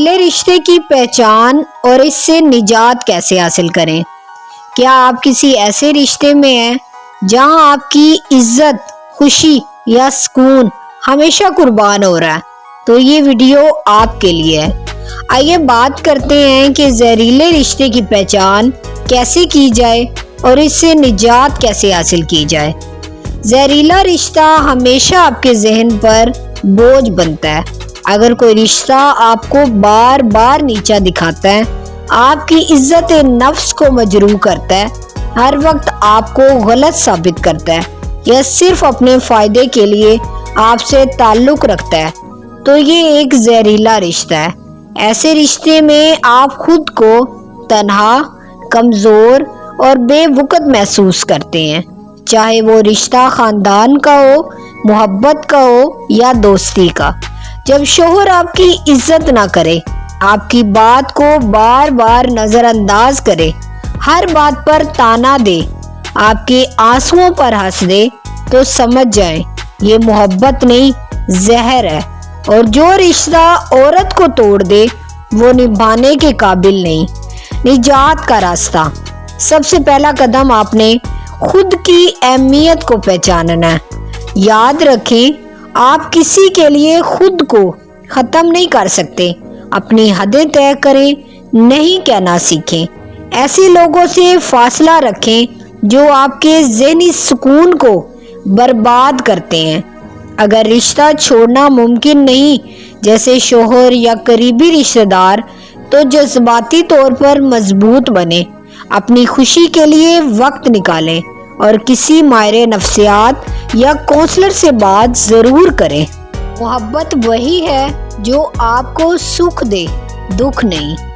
زہریلے رشتے کی پہچان اور اس سے نجات کیسے حاصل کریں؟ کیا آپ کسی ایسے رشتے میں ہیں جہاں آپ کی عزت، خوشی یا سکون ہمیشہ قربان ہو رہا ہے؟ تو یہ ویڈیو آپ کے لیے ہے۔ آئیے بات کرتے ہیں کہ زہریلے رشتے کی پہچان کیسے کی جائے اور اس سے نجات کیسے حاصل کی جائے۔ زہریلا رشتہ ہمیشہ آپ کے ذہن پر بوجھ بنتا ہے۔ اگر کوئی رشتہ آپ کو بار بار نیچا دکھاتا ہے، آپ کی عزت نفس کو مجروح کرتا ہے، ہر وقت آپ کو غلط ثابت کرتا ہے یا صرف اپنے فائدے کے لیے آپ سے تعلق رکھتا ہے، تو یہ ایک زہریلا رشتہ ہے۔ ایسے رشتے میں آپ خود کو تنہا، کمزور اور بے وقت محسوس کرتے ہیں، چاہے وہ رشتہ خاندان کا ہو، محبت کا ہو یا دوستی کا۔ جب شوہر آپ کی عزت نہ کرے، آپ کی بات کو بار بار نظر انداز کرے، ہر بات پر طعنہ دے، آپ کے آنسوؤں پر ہنس دے، تو سمجھ جائیں یہ محبت نہیں، زہر ہے۔ اور جو رشتہ عورت کو توڑ دے وہ نبھانے کے قابل نہیں۔ نجات کا راستہ: سب سے پہلا قدم آپ نے خود کی اہمیت کو پہچاننا ہے۔ یاد رکھیں، آپ کسی کے لیے خود کو ختم نہیں کر سکتے۔ اپنی حدیں طے کریں، نہیں کہنا سیکھیں۔ ایسے لوگوں سے فاصلہ رکھیں جو آپ کے ذہنی سکون کو برباد کرتے ہیں۔ اگر رشتہ چھوڑنا ممکن نہیں، جیسے شوہر یا قریبی رشتہ دار، تو جذباتی طور پر مضبوط بنیں، اپنی خوشی کے لیے وقت نکالیں اور کسی ماہر نفسیات یا کونسلر سے بات ضرور کریں۔ محبت وہی ہے جو آپ کو سکھ دے، دکھ نہیں۔